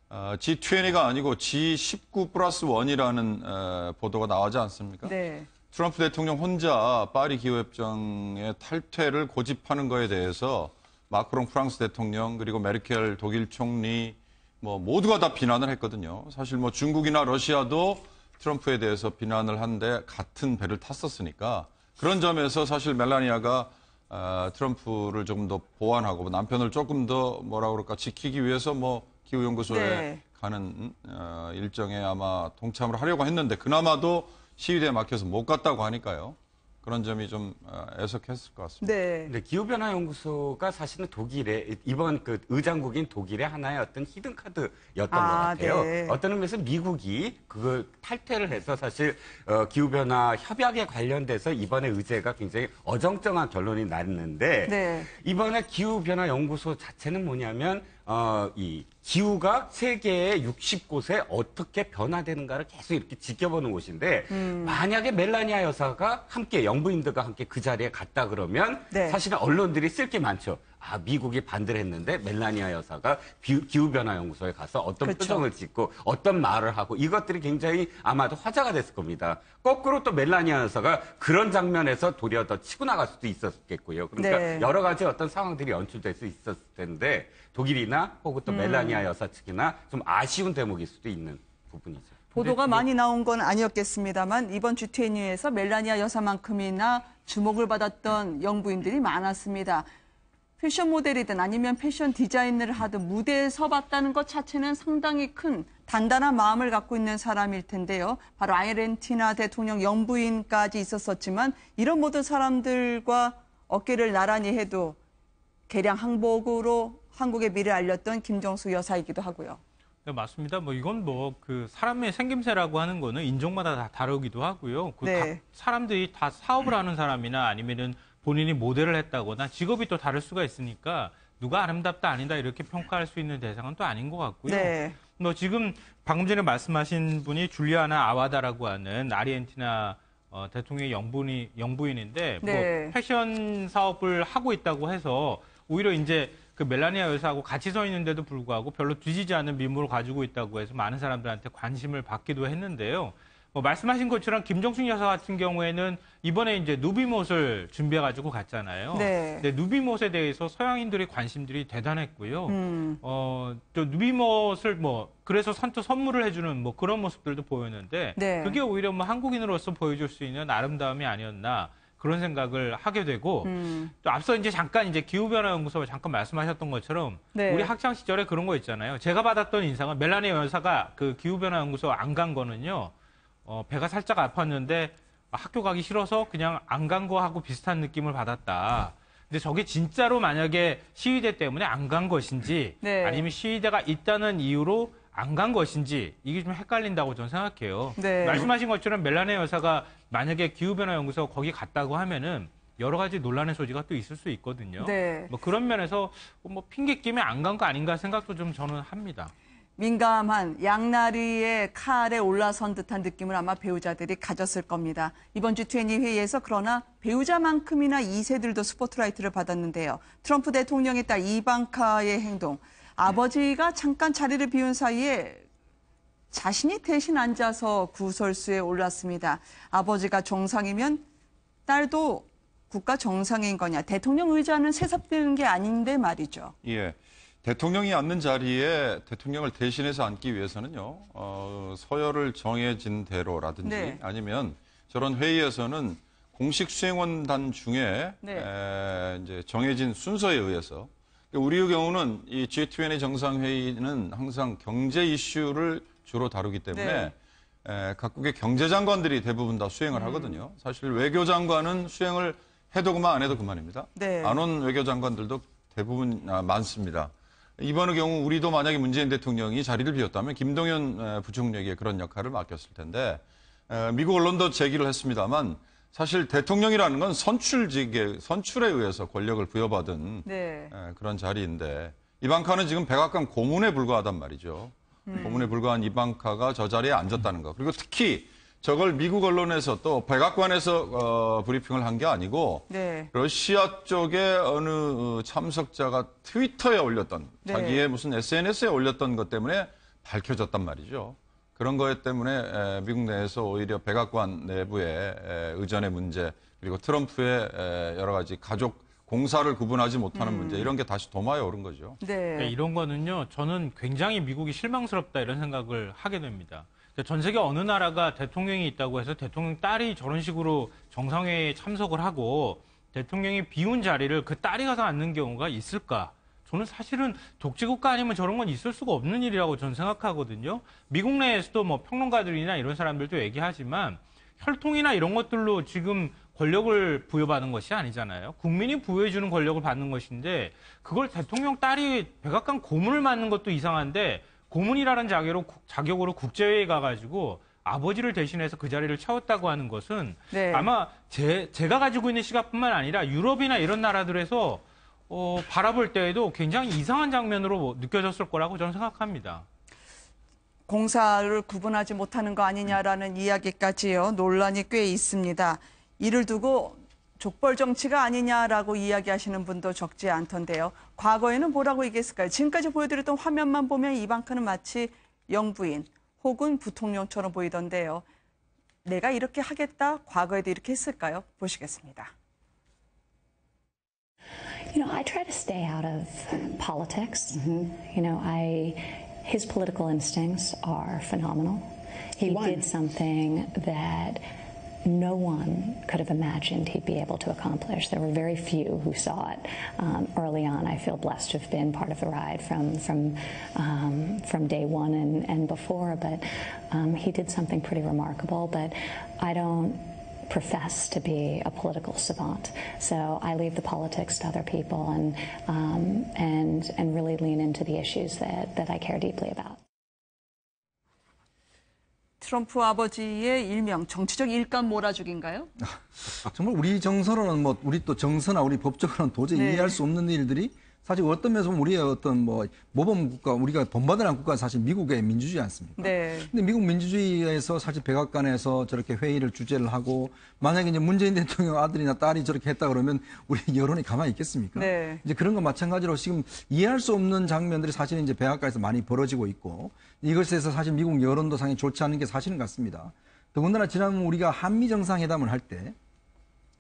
G20가 아니고 G19 플러스 1이라는 보도가 나오지 않습니까? 네. 트럼프 대통령 혼자 파리 기후협정의 탈퇴를 고집하는 거에 대해서 마크롱 프랑스 대통령 그리고 메르켈 독일 총리 뭐 모두가 다 비난을 했거든요. 사실 뭐 중국이나 러시아도 트럼프에 대해서 비난을 한데 같은 배를 탔었으니까 그런 점에서 사실 멜라니아가 트럼프를 조금 더 보완하고 남편을 조금 더 뭐라 그럴까 지키기 위해서 뭐 기후연구소에 네. 가는 일정에 아마 동참을 하려고 했는데 그나마도 시위대에 막혀서 못 갔다고 하니까요. 그런 점이 좀 애석했을 것 같습니다. 네. 근데 기후변화연구소가 사실은 독일의 이번 그 의장국인 독일의 하나의 어떤 히든카드였던 것 같아요. 네. 어떤 의미에서 미국이 그걸 탈퇴를 해서 사실 기후변화 협약에 관련돼서 이번에 의제가 굉장히 어정쩡한 결론이 났는데 네. 이번에 기후변화연구소 자체는 뭐냐면 이 기후가 세계의 60곳에 어떻게 변화되는가를 계속 이렇게 지켜보는 곳인데 만약에 멜라니아 여사가 함께 영부인들과 함께 그 자리에 갔다 그러면 네. 사실은 언론들이 쓸 게 많죠. 아, 미국이 반대를 했는데 멜라니아 여사가 기후변화연구소에 가서 어떤 그렇죠. 표정을 짓고 어떤 말을 하고 이것들이 굉장히 아마도 화제가 됐을 겁니다. 거꾸로 또 멜라니아 여사가 그런 장면에서 도리어 더 치고 나갈 수도 있었겠고요. 그러니까 네. 여러 가지 어떤 상황들이 연출될 수 있었을 텐데 독일이나 혹은 또 멜라니아 여사 측이나 좀 아쉬운 대목일 수도 있는 부분이죠. 보도가 많이 나온 건 아니었겠습니다만 이번 G20에서 멜라니아 여사만큼이나 주목을 받았던 영부인들이 많았습니다. 패션 모델이든 아니면 패션 디자인을 하든 무대에 서봤다는 것 자체는 상당히 큰 단단한 마음을 갖고 있는 사람일 텐데요. 바로 아르헨티나 대통령 영부인까지 있었었지만 이런 모든 사람들과 어깨를 나란히 해도 개량 항복으로 한국의 미래를 알렸던 김정숙 여사이기도 하고요. 네, 맞습니다. 뭐 이건 뭐 그 사람의 생김새라고 하는 거는 인종마다 다 다르기도 하고요. 그 네. 각 사람들이 다 사업을 하는 사람이나 아니면은 본인이 모델을 했다거나 직업이 또 다를 수가 있으니까 누가 아름답다 아니다 이렇게 평가할 수 있는 대상은 또 아닌 것 같고요. 네. 뭐 지금 방금 전에 말씀하신 분이 줄리아나 아와다라고 하는 아르헨티나 대통령의 영부인인데 네. 뭐 패션 사업을 하고 있다고 해서 오히려 이제 그 멜라니아 여사하고 같이 서 있는데도 불구하고 별로 뒤지지 않은 미모를 가지고 있다고 해서 많은 사람들한테 관심을 받기도 했는데요. 뭐 말씀하신 것처럼 김정숙 여사 같은 경우에는 이번에 이제 누비못을 준비해가지고 갔잖아요. 네. 근데 누비못에 대해서 서양인들의 관심들이 대단했고요. 또 누비못을 뭐 그래서 선뜻 선물을 해주는 뭐 그런 모습들도 보였는데 네. 그게 오히려 뭐 한국인으로서 보여줄 수 있는 아름다움이 아니었나. 그런 생각을 하게 되고 또 앞서 이제 잠깐 이제 기후변화연구소 잠깐 말씀하셨던 것처럼 네. 우리 학창 시절에 그런 거 있잖아요. 제가 받았던 인상은 멜라니아 여사가 그 기후변화연구소 안 간 거는요. 배가 살짝 아팠는데 학교 가기 싫어서 그냥 안 간 거하고 비슷한 느낌을 받았다. 근데 저게 진짜로 만약에 시위대 때문에 안 간 것인지 네. 아니면 시위대가 있다는 이유로 안 간 것인지 이게 좀 헷갈린다고 저는 생각해요. 네. 말씀하신 것처럼 멜라니아 여사가 만약에 기후변화연구소 거기 갔다고 하면은 여러 가지 논란의 소지가 또 있을 수 있거든요. 네. 뭐 그런 면에서 뭐 핑계 끼면 안 간 거 아닌가 생각도 좀 저는 합니다. 민감한 양나리의 칼에 올라선 듯한 느낌을 아마 배우자들이 가졌을 겁니다. 이번 G20 회의에서 그러나 배우자만큼이나 2세들도 스포트라이트를 받았는데요. 트럼프 대통령의 딸 이방카의 행동, 아버지가 잠깐 자리를 비운 사이에 자신이 대신 앉아서 구설수에 올랐습니다. 아버지가 정상이면 딸도 국가 정상인 거냐. 대통령 의자는 세삽되는 게 아닌데 말이죠. 예. 대통령이 앉는 자리에 대통령을 대신해서 앉기 위해서는요, 서열을 정해진 대로라든지 네. 아니면 저런 회의에서는 공식 수행원단 중에 네. 이제 정해진 순서에 의해서 우리의 경우는 이 G20 정상회의는 항상 경제 이슈를 주로 다루기 때문에 각국의 경제장관들이 대부분 다 수행을 하거든요. 사실 외교장관은 수행을 해도 그만 안 해도 그만입니다. 네. 안 온 외교장관들도 대부분 많습니다. 이번의 경우 우리도 만약에 문재인 대통령이 자리를 비웠다면 김동연 부총리에게 그런 역할을 맡겼을 텐데 미국 언론도 제기를 했습니다만 사실 대통령이라는 건 선출에 의해서 권력을 부여받은 네. 그런 자리인데 이방카는 지금 백악관 고문에 불과하단 말이죠. 고문에 불과한 이방카가 저 자리에 앉았다는 거. 그리고 특히 저걸 미국 언론에서 또 백악관에서 브리핑을 한 게 아니고 네. 러시아 쪽에 어느 참석자가 트위터에 올렸던 네. 자기의 무슨 SNS에 올렸던 것 때문에 밝혀졌단 말이죠. 그런 것 때문에 미국 내에서 오히려 백악관 내부의 의전의 문제 그리고 트럼프의 여러 가지 가족 공사를 구분하지 못하는 문제 이런 게 다시 도마에 오른 거죠. 네. 이런 거는요, 저는 굉장히 미국이 실망스럽다 이런 생각을 하게 됩니다. 전 세계 어느 나라가 대통령이 있다고 해서 대통령 딸이 저런 식으로 정상회의에 참석을 하고 대통령이 비운 자리를 그 딸이 가서 앉는 경우가 있을까? 저는 사실은 독재국가 아니면 저런 건 있을 수가 없는 일이라고 저는 생각하거든요. 미국 내에서도 뭐 평론가들이나 이런 사람들도 얘기하지만 혈통이나 이런 것들로 지금 권력을 부여받는 것이 아니잖아요. 국민이 부여해주는 권력을 받는 것인데 그걸 대통령 딸이 백악관 고문을 맡는 것도 이상한데 고문이라는 자격으로 국제회의에 가가지고 아버지를 대신해서 그 자리를 채웠다고 하는 것은 네. 아마 제가 가지고 있는 시각뿐만 아니라 유럽이나 이런 나라들에서 바라볼 때에도 굉장히 이상한 장면으로 느껴졌을 거라고 저는 생각합니다. 공사를 구분하지 못하는 거 아니냐라는 이야기까지요. 논란이 꽤 있습니다. 이를 두고 족벌 정치가 아니냐라고 이야기하시는 분도 적지 않던데요. 과거에는 뭐라고 얘기했을까요? 지금까지 보여드렸던 화면만 보면 이방카는 마치 영부인 혹은 부통령처럼 보이던데요. 내가 이렇게 하겠다, 과거에도 이렇게 했을까요? 보시겠습니다. You know, I try to stay out of politics. You know, his political instincts are phenomenal. He did something that no one could have imagined he'd be able to accomplish. There were very few who saw it early on. I feel blessed to have been part of the ride from day one and before. But he did something pretty remarkable. But I don't profess to be a political savant, so I leave the politics to other people and really lean into the issues that I care deeply about. 트럼프 아버지의 일명 정치적 일감 몰아주기인가요? 정말 우리 정서로는 뭐 우리 또 정서나 우리 법적으로는 도저히 네. 이해할 수 없는 일들이 사실 어떤 면에서 보면 우리의 어떤 뭐 모범 국가 우리가 본받으라는 국가는 사실 미국의 민주주의 않습니까? 네. 근데 미국 민주주의에서 사실 백악관에서 저렇게 회의를 주재를 하고 만약에 이제 문재인 대통령 아들이나 딸이 저렇게 했다 그러면 우리 여론이 가만히 있겠습니까? 네. 이제 그런 거 마찬가지로 지금 이해할 수 없는 장면들이 사실 이제 백악관에서 많이 벌어지고 있고 이것에서 사실 미국 여론도 상당히 좋지 않은 게 사실인 것 같습니다. 더군다나 지난 우리가 한미 정상회담을 할 때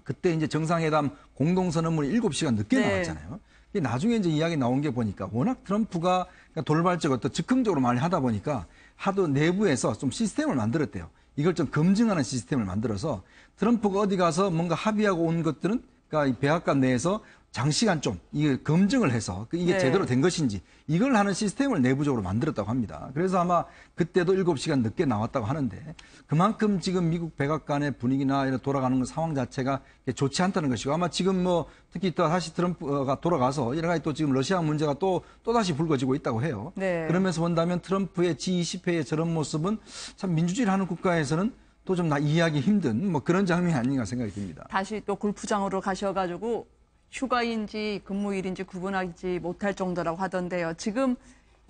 그때 이제 정상회담 공동선언문이 7시간 늦게 네. 나왔잖아요. 나중에 이제 이야기 나온 게 보니까 워낙 트럼프가 돌발적으로 또 즉흥적으로 많이 하다 보니까 하도 내부에서 좀 시스템을 만들었대요. 이걸 좀 검증하는 시스템을 만들어서 트럼프가 어디 가서 뭔가 합의하고 온 것들은 그러니까 이 백악관 내에서 장시간 좀 이게 검증을 해서 이게 네. 제대로 된 것인지 이걸 하는 시스템을 내부적으로 만들었다고 합니다. 그래서 아마 그때도 7시간 늦게 나왔다고 하는데 그만큼 지금 미국 백악관의 분위기나 이런 돌아가는 상황 자체가 좋지 않다는 것이고 아마 지금 뭐 특히 또 다시 트럼프가 돌아가서 여러 가지 또 지금 러시아 문제가 또다시 불거지고 있다고 해요. 네. 그러면서 본다면 트럼프의 G20회의 저런 모습은 참 민주주의를 하는 국가에서는 또 좀 이해하기 힘든 뭐 그런 장면이 아닌가 생각이 듭니다. 다시 또 골프장으로 가셔가지고 휴가인지 근무일인지 구분하지 못할 정도라고 하던데요. 지금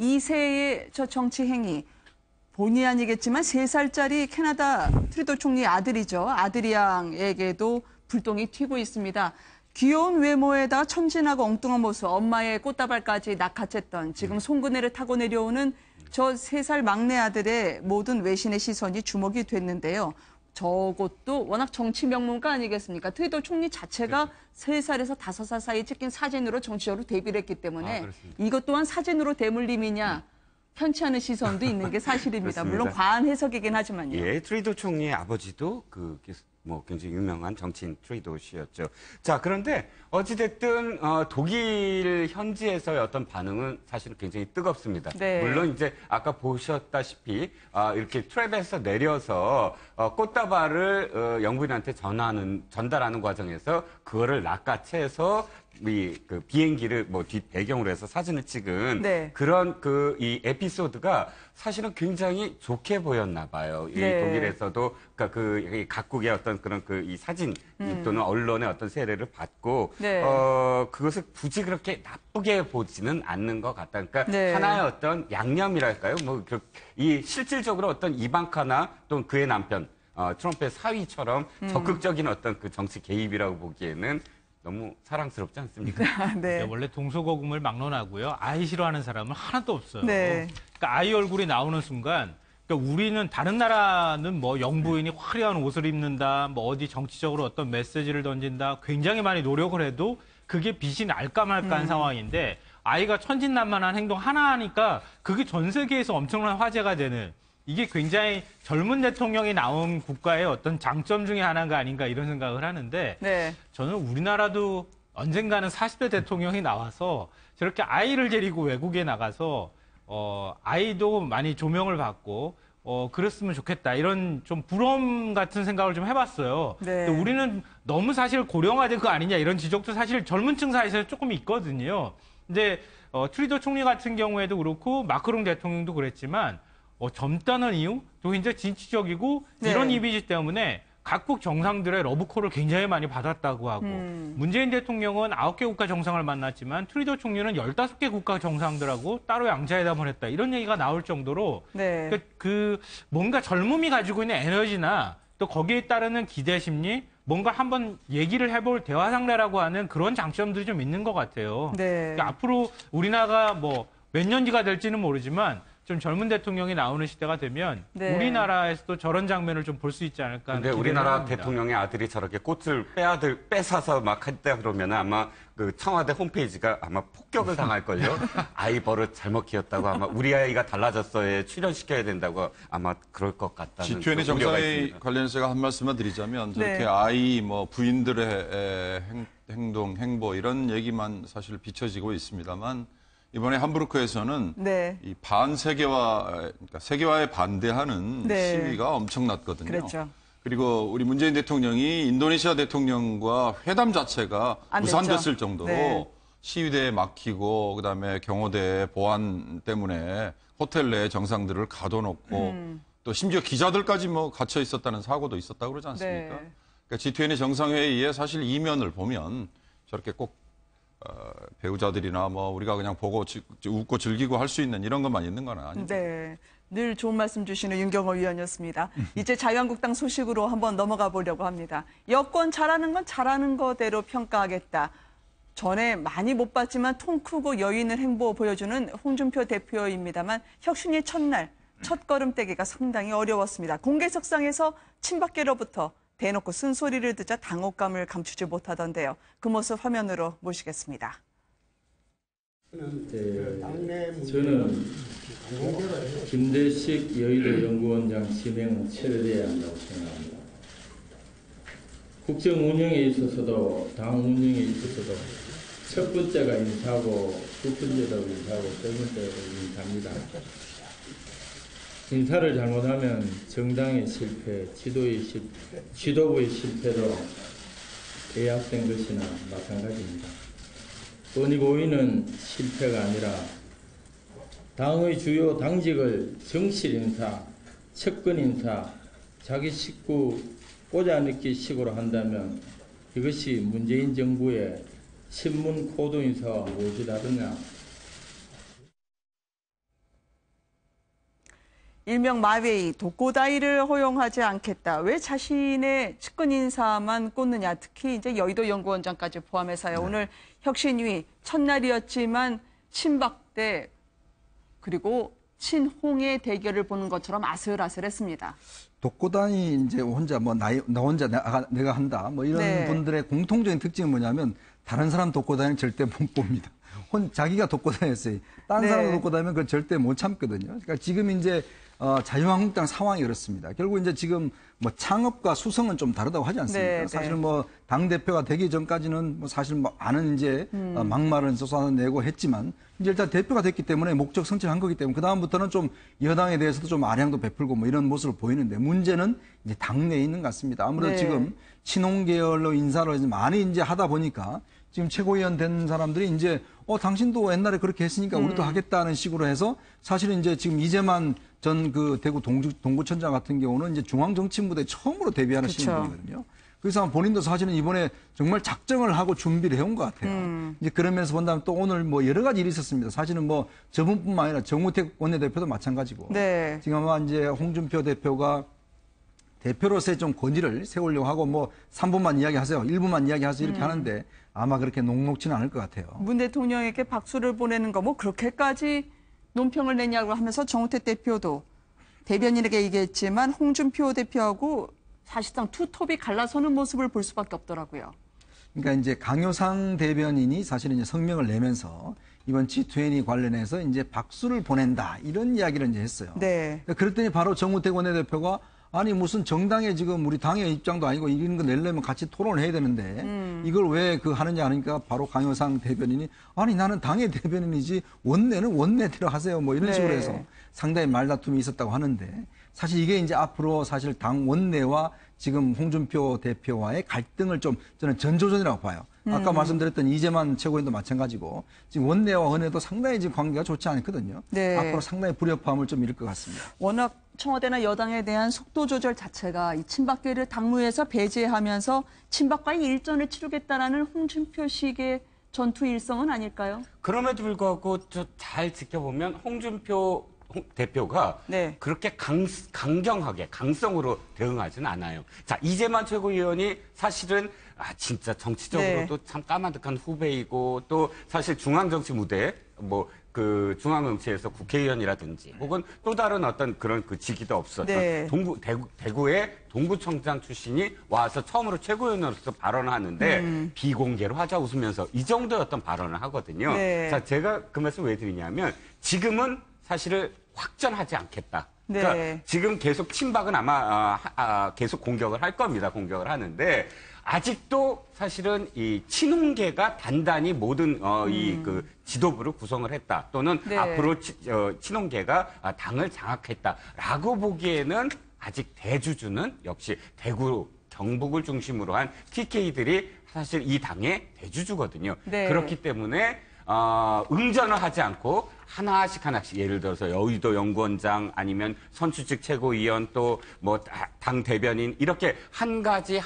2세의 저 정치 행위, 본의 아니겠지만 3살짜리 캐나다 트루도 총리 아들이죠. 아드리앙에게도 불똥이 튀고 있습니다. 귀여운 외모에다 천진하고 엉뚱한 모습, 엄마의 꽃다발까지 낚아챘던 지금 송그네를 타고 내려오는 저 3살 막내 아들의 모든 외신의 시선이 주목이 됐는데요. 저것도 워낙 정치 명문가 아니겠습니까? 트루도 총리 자체가 3살에서 5살 사이에 찍힌 사진으로 정치적으로 데뷔를 했기 때문에 이것 또한 사진으로 대물림이냐 편치 않은 시선도 있는 게 사실입니다. 물론 과한 해석이긴 하지만요. 예, 트루도 총리의 아버지도 뭐 굉장히 유명한 정치인 트루도 씨였죠. 자, 그런데 어찌됐든 독일 현지에서의 어떤 반응은 사실은 굉장히 뜨겁습니다. 네. 물론 이제 아까 보셨다시피 이렇게 트랩에서 내려서 꽃다발을 영부인한테 전달하는 과정에서 그거를 낚아채서 그 비행기를 뭐 뒷 배경으로 해서 사진을 찍은 네. 그런 이 에피소드가 사실은 굉장히 좋게 보였나 봐요. 이 네. 독일에서도 그러니까 이 각국의 어떤 그런 이 사진 또는 언론의 어떤 세례를 받고 네. 그것을 굳이 그렇게 나쁘게 보지는 않는 것 같다. 그러니까 네. 하나의 어떤 양념이랄까요? 뭐 이 실질적으로 어떤 이방카나 또는 그의 남편 트럼프의 사위처럼 적극적인 어떤 그 정치 개입이라고 보기에는 너무 사랑스럽지 않습니까? 네. 원래 동서고금을 막론하고요. 아이 싫어하는 사람은 하나도 없어요. 네. 그러니까 아이 얼굴이 나오는 순간 그러니까 우리는 다른 나라는 뭐 영부인이 화려한 옷을 입는다, 뭐 어디 정치적으로 어떤 메시지를 던진다, 굉장히 많이 노력을 해도 그게 빛이 날까 말까한 상황인데 아이가 천진난만한 행동 하나 하니까 그게 전 세계에서 엄청난 화제가 되는 이게 굉장히 젊은 대통령이 나온 국가의 어떤 장점 중에 하나가 아닌가 이런 생각을 하는데 네. 저는 우리나라도 언젠가는 40대 대통령이 나와서 저렇게 아이를 데리고 외국에 나가서 아이도 많이 조명을 받고 그랬으면 좋겠다 이런 좀 부러움 같은 생각을 좀 해봤어요. 네. 근데 우리는 너무 사실 고령화된 거 아니냐 이런 지적도 사실 젊은 층 사이에서 조금 있거든요. 근데 트루도 총리 같은 경우에도 그렇고 마크롱 대통령도 그랬지만 젊다는 이유, 또 굉장히 진취적이고 네. 이런 이미지 때문에 각국 정상들의 러브콜을 굉장히 많이 받았다고 하고 문재인 대통령은 9개 국가 정상을 만났지만 트루도 총리는 15개 국가 정상들하고 따로 양자회담을 했다. 이런 얘기가 나올 정도로 네. 그 뭔가 젊음이 가지고 있는 에너지나 또 거기에 따르는 기대 심리, 뭔가 한번 얘기를 해볼 대화 상대라고 하는 그런 장점들이 좀 있는 것 같아요. 네. 그러니까 앞으로 우리나라가 뭐 몇 년 뒤가 될지는 모르지만 좀 젊은 대통령이 나오는 시대가 되면 네. 우리나라에서도 저런 장면을 좀 볼 수 있지 않을까 하는 근데 기대를 우리나라 합니다. 대통령의 아들이 저렇게 꽃을 뺏어서 막 했다 그러면 아마 그 청와대 홈페이지가 아마 폭격을 당할걸요. 아이 버릇 잘못 키웠다고 아마 우리 아이가 달라졌어에 출연시켜야 된다고 아마 그럴 것 같다는 G20 그 우려가 정상회의 있습니다. 관련해서 제가 한 말씀만 드리자면 저렇게 네. 아이 뭐 부인들의 행동, 행보 이런 얘기만 사실 비춰지고 있습니다만 이번에 함부르크에서는 네. 이 반세계화, 그러니까 세계화에 반대하는 네. 시위가 엄청났거든요. 그렇죠. 그리고 우리 문재인 대통령이 인도네시아 대통령과 회담 자체가 안 무산됐을 됐죠. 정도로 네. 시위대에 막히고 그다음에 경호대 보안 때문에 호텔 내 정상들을 가둬놓고 또 심지어 기자들까지 뭐 갇혀 있었다는 사고도 있었다고 그러지 않습니까? 네. 그러니까 G20 정상회의에 사실 이면을 보면 저렇게 꼭 배우자들이나 뭐 우리가 그냥 보고 웃고 즐기고 할 수 있는 이런 것만 있는 건 아니죠. 네. 늘 좋은 말씀 주시는 윤경호 위원이었습니다. 이제 자유한국당 소식으로 한번 넘어가 보려고 합니다. 여권 잘하는 건 잘하는 거대로 평가하겠다. 전에 많이 못 봤지만 통 크고 여유 있는 행보 보여주는 홍준표 대표입니다만 혁신의 첫날, 첫 걸음 떼기가 상당히 어려웠습니다. 공개석상에서 친박계로부터 대놓고 쓴소리를 듣자 당혹감을 감추지 못하던데요. 그 모습 화면으로 모시겠습니다. 저는 김대식 여의도 연구원장 지명은 철회돼야 한다고 생각합니다. 국정 운영에 있어서도 당 운영에 있어서도 첫 번째가 인사고, 두 번째도 인사고, 세 번째도 인사입니다. 인사를 잘못하면 정당의 실패, 지도부의 실패로 예약된 것이나 마찬가지입니다. 본의고의는 실패가 아니라 당의 주요 당직을 정실 인사, 측근 인사, 자기 식구 꽂아넣기 식으로 한다면 이것이 문재인 정부의 신문 코드 인사와 무엇이 다르냐. 일명 마웨이, 독고다이를 허용하지 않겠다. 왜 자신의 측근 인사만 꽂느냐. 특히 이제 여의도 연구원장까지 포함해서요. 오늘 혁신위 첫날이었지만 친박대 그리고 친홍의 대결을 보는 것처럼 아슬아슬했습니다. 독고다이 이제 혼자 나 혼자 내가 한다 뭐 이런 네. 분들의 공통적인 특징은 뭐냐면 다른 사람 독고다이는 절대 못 봅니다. 자기가 독고다이였어요. 다른 네. 사람 독고다이면 그걸 절대 못 참거든요. 그러니까 지금 이제 자유한국당 상황이 그렇습니다. 결국 이제 지금 뭐 창업과 수성은 좀 다르다고 하지 않습니까? 네, 사실 네. 뭐 당대표가 되기 전까지는 뭐 사실 뭐 많은 이제 막말은 쏟아내고 했지만 이제 일단 대표가 됐기 때문에 목적 성취한 거기 때문에 그다음부터는 좀 여당에 대해서도 좀 아량도 베풀고 뭐 이런 모습을 보이는데 문제는 이제 당내에 있는 것 같습니다. 아무래도 네. 지금 친홍계열로 인사를 이제 많이 이제 하다 보니까 지금 최고위원 된 사람들이 이제 당신도 옛날에 그렇게 했으니까 우리도 하겠다는 식으로 해서 사실은 이제 지금 이재만 전 그 대구 동구청장 같은 경우는 이제 중앙정치무대에 처음으로 데뷔하는 그쵸. 신분이거든요. 그래서 본인도 사실은 이번에 정말 작정을 하고 준비를 해온 것 같아요. 이제 그러면서 본다면 또 오늘 뭐 여러 가지 일이 있었습니다. 사실은 뭐 저분뿐만 아니라 정우택 원내대표도 마찬가지고. 네. 지금 아마 이제 홍준표 대표가 대표로서의 좀 권위를 세우려고 하고 뭐 3분만 이야기하세요. 1분만 이야기하세요. 이렇게 하는데 아마 그렇게 녹록지는 않을 것 같아요. 문 대통령에게 박수를 보내는 거 뭐 그렇게까지 논평을 내냐고 하면서 정우택 대표도 대변인에게 얘기했지만 홍준표 대표하고 사실상 투톱이 갈라서는 모습을 볼 수밖에 없더라고요. 그러니까 이제 강효상 대변인이 사실은 이제 성명을 내면서 이번 G20 관련해서 이제 박수를 보낸다 이런 이야기를 이제 했어요. 네. 그랬더니 바로 정우택 원내대표가 아니 무슨 정당의 지금 우리 당의 입장도 아니고 이런 거 내려면 같이 토론을 해야 되는데 이걸 왜 하느냐 하니까 바로 강효상 대변인이 아니 나는 당의 대변인이지 원내는 원내대로 하세요 뭐 이런 네. 식으로 해서 상당히 말다툼이 있었다고 하는데 사실 이게 이제 앞으로 사실 당 원내와 지금 홍준표 대표와의 갈등을 좀 저는 전조전이라고 봐요. 아까 말씀드렸던 이재만 최고위원도 마찬가지고 지금 원내와 원내도 상당히 지금 관계가 좋지 않거든요. 네. 앞으로 상당히 불협화음을 좀 일을 것 같습니다. 워낙 청와대나 여당에 대한 속도 조절 자체가 이 친박계를 당무에서 배제하면서 친박과의 일전을 치르겠다라는 홍준표식의 전투 일성은 아닐까요? 그럼에도 불구하고 잘 지켜보면 홍준표 대표가 네. 그렇게 강경하게 강성으로 대응하지는 않아요. 자, 이재만 최고위원이 사실은 진짜 정치적으로도 참 까마득한 후배이고 또 사실 중앙정치 무대에 그 중앙정치에서 국회의원이라든지 혹은 또 다른 어떤 그런 그 직위도 없었던 네. 대구의 동구청장 출신이 와서 처음으로 최고위원으로서 발언을 하는데 비공개로 하자 웃으면서 이 정도의 어떤 발언을 하거든요. 네. 자, 제가 그 말씀 왜 드리냐면 지금은 사실을 확전하지 않겠다. 네. 그러니까 지금 계속 친박은 아마 계속 공격을 할 겁니다. 공격을 하는데 아직도 사실은 이 친홍계가 단단히 모든 이 그 지도부를 구성을 했다. 또는 네. 앞으로 친홍계가 당을 장악했다라고 보기에는 아직 대주주는 역시 대구 경북을 중심으로 한 TK들이 사실 이 당의 대주주거든요. 네. 그렇기 때문에 응전을 하지 않고 하나씩 예를 들어서 여의도 연구원장 아니면 선출직 최고위원 또 뭐 당 대변인 이렇게 한 가지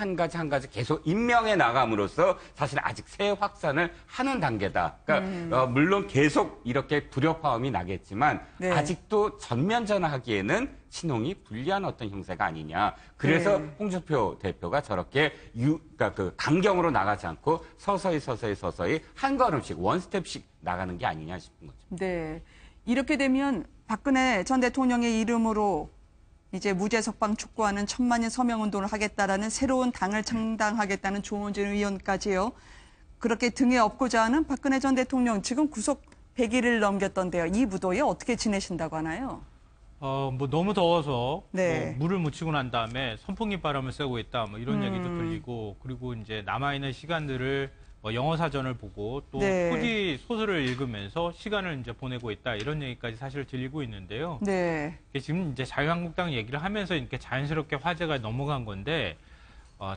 계속 임명해 나감으로써 사실 아직 새 확산을 하는 단계다. 그러니까 물론 계속 이렇게 불협화음이 나겠지만 네. 아직도 전면전하기에는 친홍이 불리한 어떤 형세가 아니냐. 그래서 네. 홍준표 대표가 저렇게 그러니까 그 강경으로 나가지 않고 서서히 한 걸음씩 원스텝씩 나가는 게 아니냐 싶은 거죠. 네. 이렇게 되면 박근혜 전 대통령의 이름으로 이제 무죄 석방 촉구하는 1000만인 서명 운동을 하겠다라는 새로운 당을 창당하겠다는 조원진 의원까지요. 그렇게 등에 업고자 하는 박근혜 전 대통령 지금 구속 100일을 넘겼던데요. 이 무도에 어떻게 지내신다고 하나요? 뭐 너무 더워서 네. 뭐 물을 묻히고 난 다음에 선풍기 바람을 쐬고 있다 뭐 이런 얘기도 들리고 그리고 이제 남아있는 시간들을 영어 사전을 보고 또 네. 토지 소설을 읽으면서 시간을 이제 보내고 있다 이런 얘기까지 사실 들리고 있는데요. 네. 지금 이제 자유한국당 얘기를 하면서 이렇게 자연스럽게 화제가 넘어간 건데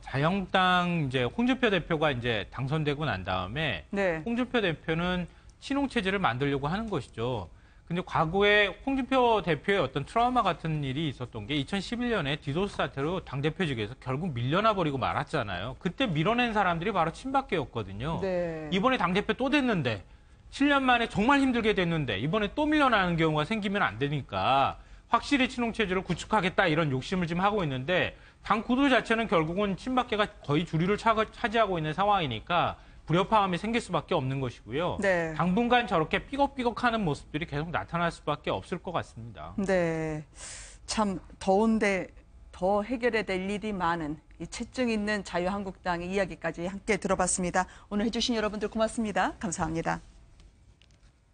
자유한국당 이제 홍준표 대표가 이제 당선되고 난 다음에 네. 홍준표 대표는 친홍 체제를 만들려고 하는 것이죠. 근데 과거에 홍준표 대표의 어떤 트라우마 같은 일이 있었던 게 2011년에 디도스 사태로 당대표직에서 결국 밀려나 버리고 말았잖아요. 그때 밀어낸 사람들이 바로 친박계였거든요. 네. 이번에 당대표 또 됐는데 7년 만에 정말 힘들게 됐는데 이번에 또 밀려나는 경우가 생기면 안 되니까 확실히 친홍 체제를 구축하겠다 이런 욕심을 지금 하고 있는데 당 구도 자체는 결국은 친박계가 거의 주류를 차지하고 있는 상황이니까 불협화음이 생길 수밖에 없는 것이고요. 네. 당분간 저렇게 삐걱삐걱하는 모습들이 계속 나타날 수밖에 없을 것 같습니다. 네. 참 더운데 더 해결해야 될 일이 많은 이 채증 있는 자유한국당의 이야기까지 함께 들어봤습니다. 오늘 해주신 여러분들 고맙습니다. 감사합니다.